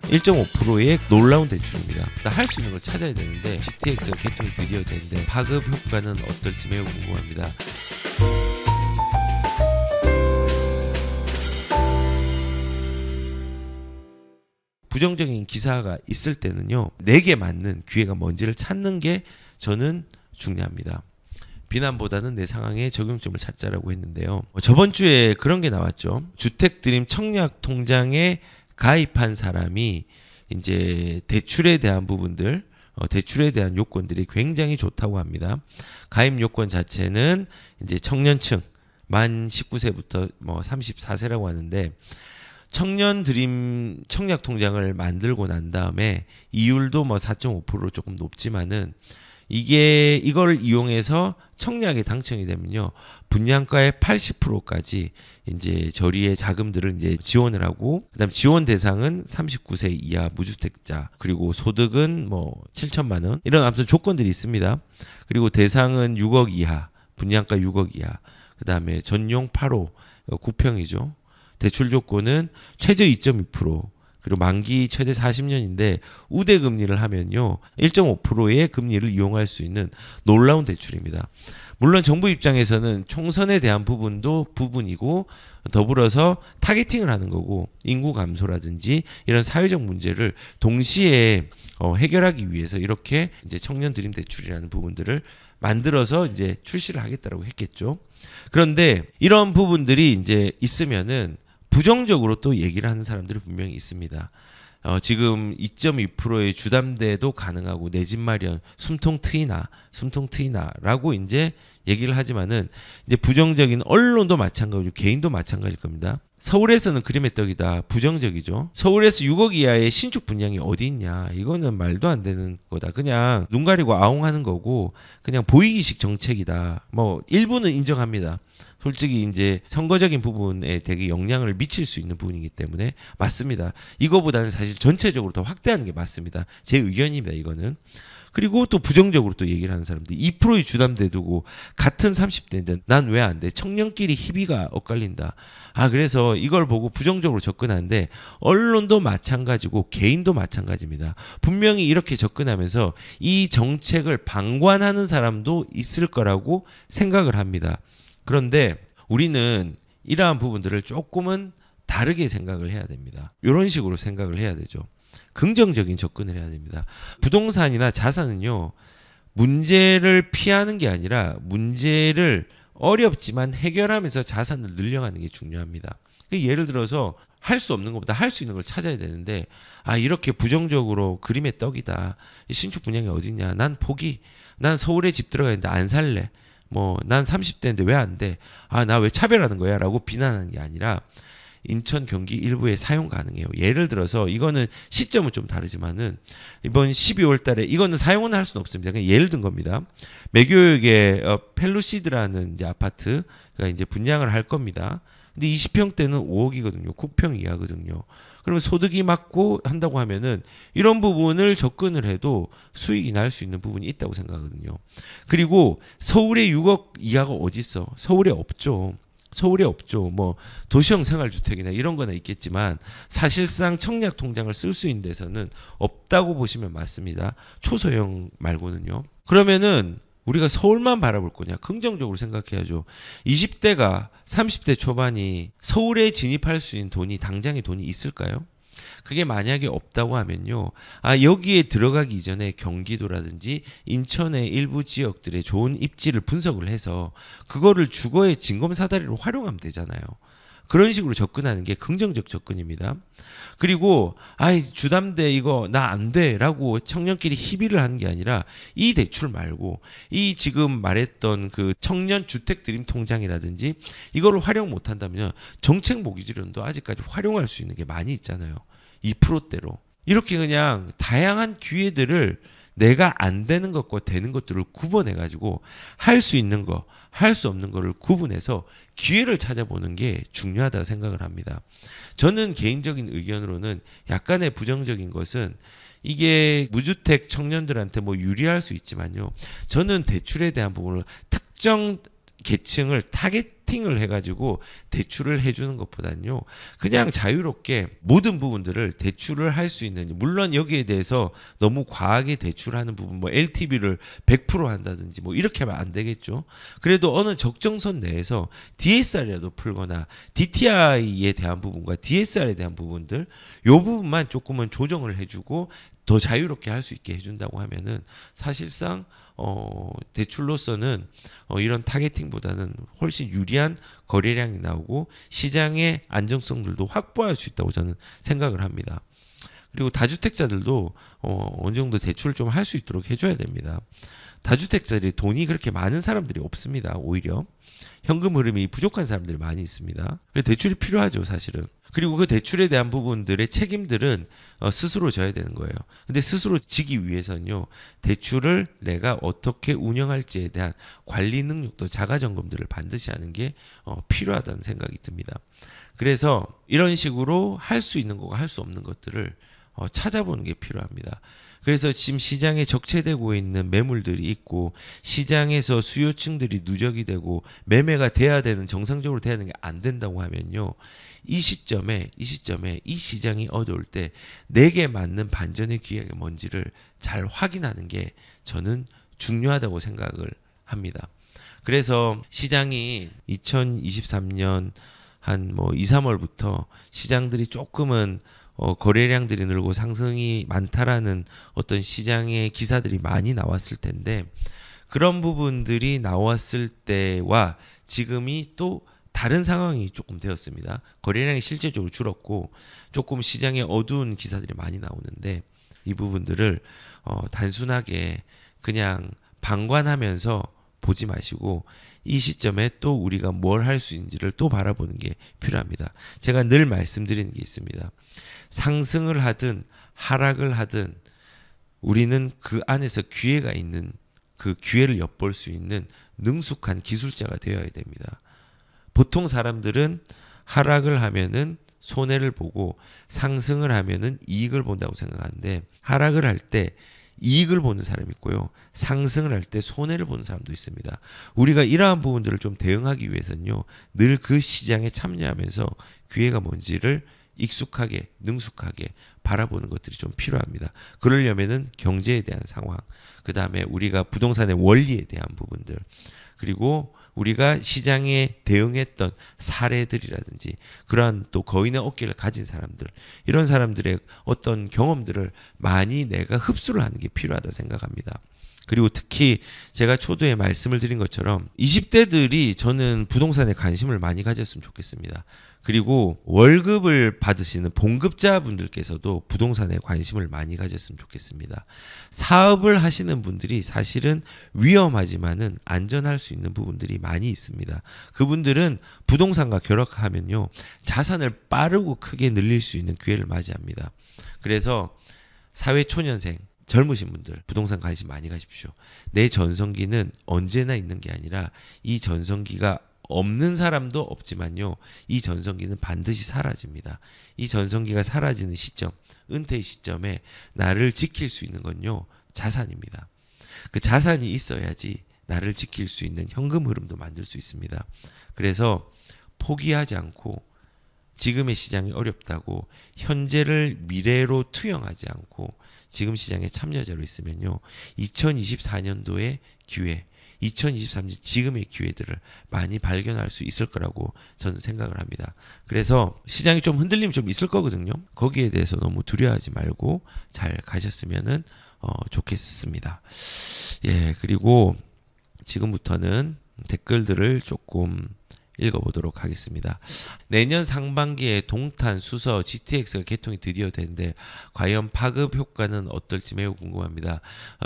1.5%의 놀라운 대출입니다. 할 수 있는 걸 찾아야 되는데 GTX가 개통이 드디어 되는데 파급 효과는 어떨지 매우 궁금합니다. 부정적인 기사가 있을 때는요, 내게 맞는 기회가 뭔지를 찾는 게 저는 중요합니다. 비난보다는 내 상황의 적용점을 찾자라고 했는데요. 저번 주에 그런 게 나왔죠. 주택드림 청약통장에 가입한 사람이 이제 대출에 대한 부분들, 대출에 대한 요건들이 굉장히 좋다고 합니다. 가입 요건 자체는 이제 청년층, 만 19세부터 뭐 34세라고 하는데, 청년 드림 청약 통장을 만들고 난 다음에 이율도 뭐 4.5% 조금 높지만은 이걸 이용해서 청약에 당첨이 되면요, 분양가의 80%까지 이제 저리의 자금들을 이제 지원을 하고, 그다음 지원 대상은 39세 이하 무주택자, 그리고 소득은 뭐 7천만 원, 이런 아무튼 조건들이 있습니다. 그리고 대상은 6억 이하, 분양가 6억 이하, 그다음에 전용 8호 9평이죠. 대출 조건은 최저 2.2%, 그리고 만기 최대 40년인데 우대 금리를 하면요 1.5%의 금리를 이용할 수 있는 놀라운 대출입니다. 물론 정부 입장에서는 총선에 대한 부분도 부분이고, 더불어서 타겟팅을 하는 거고, 인구 감소라든지 이런 사회적 문제를 동시에 해결하기 위해서 이렇게 이제 청년 드림 대출이라는 부분들을 만들어서 이제 출시를 하겠다라고 했겠죠. 그런데 이런 부분들이 이제 있으면은 부정적으로 또 얘기를 하는 사람들이 분명히 있습니다. 지금 2.2%의 주담대도 가능하고 내 집 마련 숨통 트이나라고 이제 얘기를 하지만은, 이제 부정적인 언론도 마찬가지고 개인도 마찬가지일 겁니다. 서울에서는 그림의 떡이다, 부정적이죠. 서울에서 6억 이하의 신축 분양이 어디 있냐, 이거는 말도 안 되는 거다, 그냥 눈 가리고 아웅하는 거고 그냥 보이기식 정책이다. 뭐 일부는 인정합니다. 솔직히 이제 선거적인 부분에 되게 영향을 미칠 수 있는 부분이기 때문에 맞습니다. 이거보다는 사실 전체적으로 더 확대하는 게 맞습니다. 제 의견입니다, 이거는. 그리고 또 부정적으로 또 얘기를 하는 사람들, 2%의 주담대 두고 같은 30대인데 난 왜 안 돼? 청년끼리 희비가 엇갈린다. 그래서 이걸 보고 부정적으로 접근하는데, 언론도 마찬가지고 개인도 마찬가지입니다. 분명히 이렇게 접근하면서 이 정책을 방관하는 사람도 있을 거라고 생각을 합니다. 그런데 우리는 이러한 부분들을 조금은 다르게 생각을 해야 됩니다. 이런 식으로 생각을 해야 되죠. 긍정적인 접근을 해야 됩니다. 부동산이나 자산은요, 문제를 피하는 게 아니라 문제를 어렵지만 해결하면서 자산을 늘려가는 게 중요합니다. 예를 들어서 할 수 없는 것보다 할 수 있는 걸 찾아야 되는데, 이렇게 부정적으로 그림의 떡이다, 신축 분양이 어딨냐, 난 포기, 난 서울에 집 들어가 있는데 안 살래, 뭐 난 30대인데 왜 안 돼, 나 왜 차별하는 거야 라고 비난하는 게 아니라 인천 경기 일부에 사용 가능해요. 예를 들어서 이거는 시점은 좀 다르지만은 이번 12월 달에 이거는 사용은 할 수는 없습니다. 그냥 예를 든 겁니다. 매교역의 펠루시드라는 이제 아파트가 이제 분양을 할 겁니다. 근데 20평대는 5억이거든요. 9평 이하거든요. 그러면 소득이 맞고 한다고 하면은 이런 부분을 접근을 해도 수익이 날 수 있는 부분이 있다고 생각하거든요. 그리고 서울에 6억 이하가 어디 있어? 서울에 없죠. 서울에 없죠. 뭐 도시형 생활주택이나 이런 거나 있겠지만 사실상 청약 통장을 쓸 수 있는 데서는 없다고 보시면 맞습니다. 초소형 말고는요. 그러면은 우리가 서울만 바라볼 거냐? 긍정적으로 생각해야죠. 20대가 30대 초반이 서울에 진입할 수 있는 돈이, 당장의 돈이 있을까요? 그게 만약에 없다고 하면요, 여기에 들어가기 이전에 경기도라든지 인천의 일부 지역들의 좋은 입지를 분석을 해서 그거를 주거의 진검사다리로 활용하면 되잖아요. 그런 식으로 접근하는 게 긍정적 접근입니다. 그리고 주담대 이거 나 안 돼 라고 청년끼리 희비를 하는 게 아니라, 이 대출 말고 이 지금 말했던 그 청년 주택 드림 통장이라든지 이거를 활용 못 한다면 정책 모기지론도 아직까지 활용할 수 있는 게 많이 있잖아요. 2%대로 이렇게 그냥 다양한 기회들을, 내가 안 되는 것과 되는 것들을 구분해 가지고 할 수 있는 거, 할 수 없는 거를 구분해서 기회를 찾아보는 게 중요하다고 생각을 합니다. 저는 개인적인 의견으로는 약간의 부정적인 것은, 이게 무주택 청년들한테 뭐 유리할 수 있지만요, 저는 대출에 대한 부분을 특정 계층을 타겟 타겟팅을 해가지고 대출을 해주는 것보다는요, 그냥 자유롭게 모든 부분들을 대출을 할 수 있는, 물론 여기에 대해서 너무 과하게 대출하는 부분, 뭐 LTV를 100% 한다든지 뭐 이렇게 하면 안 되겠죠. 그래도 어느 적정선 내에서 DSR이라도 풀거나 DTI에 대한 부분과 DSR에 대한 부분들, 요 부분만 조금은 조정을 해주고 더 자유롭게 할 수 있게 해준다고 하면은 사실상 대출로서는 이런 타겟팅보다는 훨씬 유리한 거래량이 나오고 시장의 안정성들도 확보할 수 있다고 저는 생각을 합니다. 그리고 다주택자들도 어느 정도 대출을 좀 할 수 있도록 해줘야 됩니다. 다주택자들이 돈이 그렇게 많은 사람들이 없습니다. 오히려 현금 흐름이 부족한 사람들이 많이 있습니다. 그래서 대출이 필요하죠, 사실은. 그리고 그 대출에 대한 부분들의 책임들은 스스로 져야 되는 거예요. 근데 스스로 지기 위해서는요, 대출을 내가 어떻게 운영할지에 대한 관리 능력도 자가 점검들을 반드시 하는 게 필요하다는 생각이 듭니다. 그래서 이런 식으로 할 수 있는 거가 할 수 없는 것들을 찾아보는 게 필요합니다. 그래서 지금 시장에 적체되고 있는 매물들이 있고 시장에서 수요층들이 누적이 되고 매매가 돼야 되는, 정상적으로 돼야 되는 게 안 된다고 하면요, 이 시점에 이 시장이 어려울 때 내게 맞는 반전의 기회가 뭔지를 잘 확인하는 게 저는 중요하다고 생각을 합니다. 그래서 시장이 2023년 한 뭐 2, 3월부터 시장들이 조금은 거래량들이 늘고 상승이 많다라는 어떤 시장의 기사들이 많이 나왔을 텐데, 그런 부분들이 나왔을 때와 지금이 또 다른 상황이 조금 되었습니다. 거래량이 실제적으로 줄었고 조금 시장에 어두운 기사들이 많이 나오는데, 이 부분들을 단순하게 그냥 방관하면서 보지 마시고 이 시점에 또 우리가 뭘 할 수 있는지를 또 바라보는 게 필요합니다. 제가 늘 말씀드리는 게 있습니다. 상승을 하든 하락을 하든 우리는 그 안에서 기회가 있는, 그 기회를 엿볼 수 있는 능숙한 기술자가 되어야 됩니다. 보통 사람들은 하락을 하면은 손해를 보고 상승을 하면은 이익을 본다고 생각하는데, 하락을 할 때 이익을 보는 사람이 있고요, 상승을 할 때 손해를 보는 사람도 있습니다. 우리가 이러한 부분들을 좀 대응하기 위해서는요, 늘 그 시장에 참여하면서 기회가 뭔지를 익숙하게 능숙하게 바라보는 것들이 좀 필요합니다. 그러려면은 경제에 대한 상황, 그 다음에 우리가 부동산의 원리에 대한 부분들, 그리고 우리가 시장에 대응했던 사례들이라든지 그러한 또 거인의 어깨를 가진 사람들, 이런 사람들의 어떤 경험들을 많이 내가 흡수를 하는 게 필요하다 생각합니다. 그리고 특히 제가 초두에 말씀을 드린 것처럼 20대들이 저는 부동산에 관심을 많이 가졌으면 좋겠습니다. 그리고 월급을 받으시는 봉급자분들께서도 부동산에 관심을 많이 가졌으면 좋겠습니다. 사업을 하시는 분들이 사실은 위험하지만은 안전할 수 있는 부분들이 많이 있습니다. 그분들은 부동산과 결합하면요, 자산을 빠르고 크게 늘릴 수 있는 기회를 맞이합니다. 그래서 사회초년생, 젊으신 분들 부동산 관심 많이 가십시오. 내 전성기는 언제나 있는 게 아니라 이 전성기가 없는 사람도 없지만요, 이 전성기는 반드시 사라집니다. 이 전성기가 사라지는 시점, 은퇴의 시점에 나를 지킬 수 있는 건요, 자산입니다. 그 자산이 있어야지 나를 지킬 수 있는 현금 흐름도 만들 수 있습니다. 그래서 포기하지 않고 지금의 시장이 어렵다고 현재를 미래로 투영하지 않고 지금 시장에 참여자로 있으면요, 2024년도의 기회, 2023년 지금의 기회들을 많이 발견할 수 있을 거라고 저는 생각을 합니다. 그래서 시장이 좀 흔들림이 좀 있을 거거든요. 거기에 대해서 너무 두려워하지 말고 잘 가셨으면 좋겠습니다. 예, 그리고 지금부터는 댓글들을 조금 읽어보도록 하겠습니다. 내년 상반기에 동탄, 수서, GTX가 개통이 드디어 되는데 과연 파급 효과는 어떨지 매우 궁금합니다.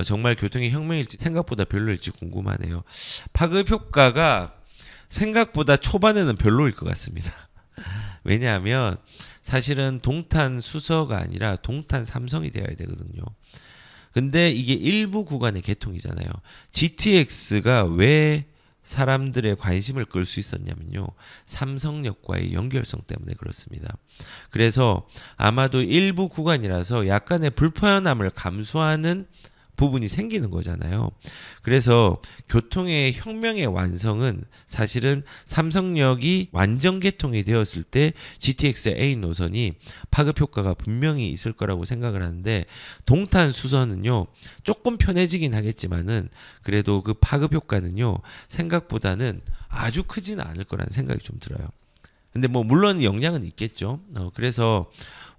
정말 교통의 혁명일지 생각보다 별로일지 궁금하네요. 파급 효과가 생각보다 초반에는 별로일 것 같습니다. 왜냐하면 사실은 동탄, 수서가 아니라 동탄, 삼성이 되어야 되거든요. 근데 이게 일부 구간의 개통이잖아요. GTX가 왜 사람들의 관심을 끌 수 있었냐면요, 삼성역과의 연결성 때문에 그렇습니다. 그래서 아마도 일부 구간이라서 약간의 불편함을 감수하는 부분이 생기는 거잖아요. 그래서 교통의 혁명의 완성은 사실은 삼성역이 완전 개통이 되었을 때 GTX A 노선이 파급 효과가 분명히 있을 거라고 생각을 하는데, 동탄 수선은요 조금 편해지긴 하겠지만은 그래도 그 파급 효과는요 생각보다는 아주 크지는 않을 거라는 생각이 좀 들어요. 근데 뭐 물론 영향은 있겠죠. 그래서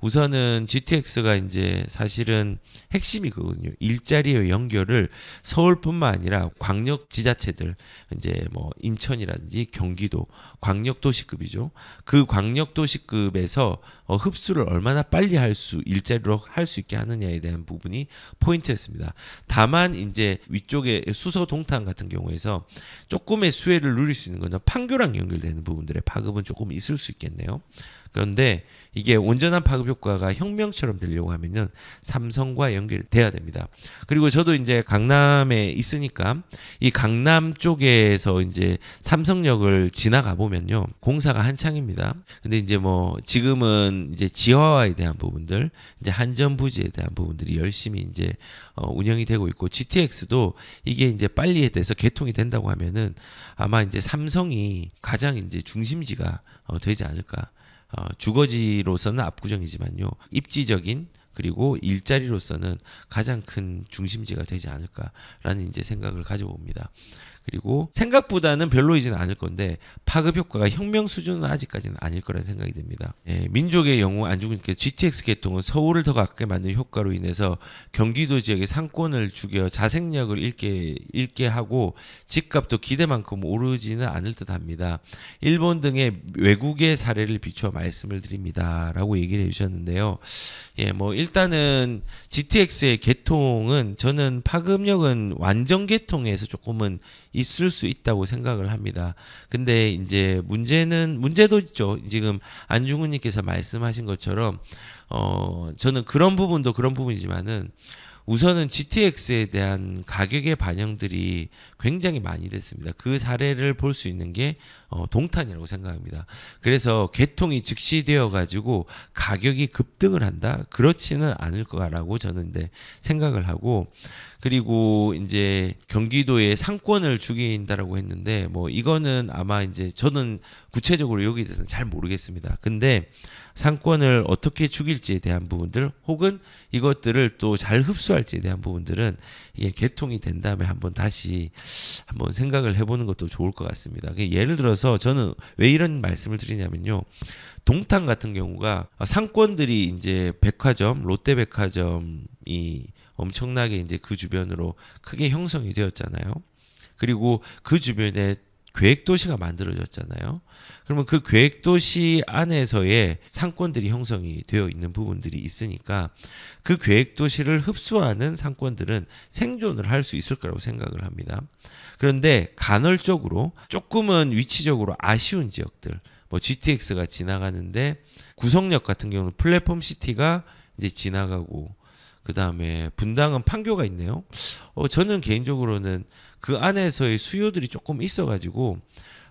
우선은 GTX가 이제 사실은 핵심이 그거든요. 일자리의 연결을 서울뿐만 아니라 광역 지자체들, 이제 뭐 인천이라든지 경기도 광역도시급이죠. 그 광역도시급에서 흡수를 얼마나 빨리 일자리로 할 수 있게 하느냐에 대한 부분이 포인트였습니다. 다만 이제 위쪽에 수서 동탄 같은 경우에서 조금의 수혜를 누릴 수 있는 건 판교랑 연결되는 부분들의 파급은 조금 있을 수 있겠네요. 그런데 이게 온전한 파급 효과가 혁명처럼 되려고 하면은 삼성과 연결돼야 됩니다. 그리고 저도 이제 강남에 있으니까 이 강남 쪽에서 이제 삼성역을 지나가 보면요, 공사가 한창입니다. 근데 이제 뭐 지금은 이제 지하화에 대한 부분들, 이제 한전 부지에 대한 부분들이 열심히 이제 운영이 되고 있고, GTX도 이게 이제 빨리 돼서 개통이 된다고 하면은 아마 이제 삼성이 가장 이제 중심지가 되지 않을까. 주거지로서는 압구정이지만요, 입지적인 그리고 일자리로서는 가장 큰 중심지가 되지 않을까라는 이제 생각을 가져봅니다. 그리고 생각보다는 별로이지는 않을 건데 파급 효과가 혁명 수준은 아직까지는 아닐 거라는 생각이 듭니다. 민족의 영웅 안중근께서 GTX 개통은 서울을 더 가깝게 만드는 효과로 인해서 경기도 지역의 상권을 죽여 자생력을 잃게 하고 집값도 기대만큼 오르지는 않을 듯합니다. 일본 등의 외국의 사례를 비추어 말씀을 드립니다. 라고 얘기를 해주셨는데요. 뭐 일단은 GTX의 개통은 저는 파급력은 완전 개통에서 조금은 있을 수 있다고 생각을 합니다. 근데 이제 문제도 있죠. 지금 안중근님께서 말씀하신 것처럼 저는 그런 부분도 그런 부분이지만은 우선은 GTX에 대한 가격의 반영들이 굉장히 많이 됐습니다. 그 사례를 볼 수 있는 게 동탄이라고 생각합니다. 그래서 개통이 즉시되어 가지고 가격이 급등을 한다? 그렇지는 않을 거라고 저는 생각을 하고, 그리고 이제 경기도의 상권을 죽인다라고 했는데 뭐 이거는 아마 이제 저는 구체적으로 여기에 대해서는 잘 모르겠습니다. 근데 상권을 어떻게 죽일지에 대한 부분들, 혹은 이것들을 또 잘 흡수할지에 대한 부분들은 이게 개통이 된 다음에 다시 한번 생각을 해보는 것도 좋을 것 같습니다. 예를 들어서 저는 왜 이런 말씀을 드리냐면요, 동탄 같은 경우가 상권들이 이제 백화점, 롯데백화점이 엄청나게 이제 그 주변으로 크게 형성이 되었잖아요. 그리고 그 주변에 계획도시가 만들어졌잖아요. 그러면 그 계획도시 안에서의 상권들이 형성이 되어 있는 부분들이 있으니까 그 계획도시를 흡수하는 상권들은 생존을 할 수 있을 거라고 생각을 합니다. 그런데 간헐적으로 조금은 위치적으로 아쉬운 지역들, 뭐 GTX가 지나가는데 구성역 같은 경우는 플랫폼 시티가 이제 지나가고, 그 다음에 분당은 판교가 있네요. 저는 개인적으로는 그 안에서의 수요들이 조금 있어가지고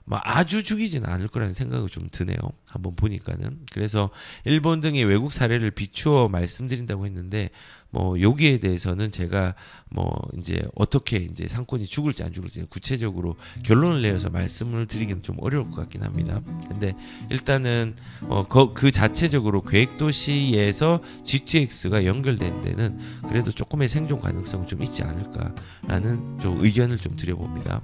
막 아주 죽이지는 않을 거라는 생각이 좀 드네요. 한번 보니까는. 그래서 일본 등의 외국 사례를 비추어 말씀드린다고 했는데 뭐 여기에 대해서는 제가 뭐 이제 어떻게 이제 상권이 죽을지 안 죽을지 구체적으로 결론을 내려서 말씀을 드리기는 좀 어려울 것 같긴 합니다. 근데 일단은 그 자체적으로 계획도시에서 GTX가 연결된 데는 그래도 조금의 생존 가능성은 좀 있지 않을까라는 좀 의견을 좀 드려봅니다.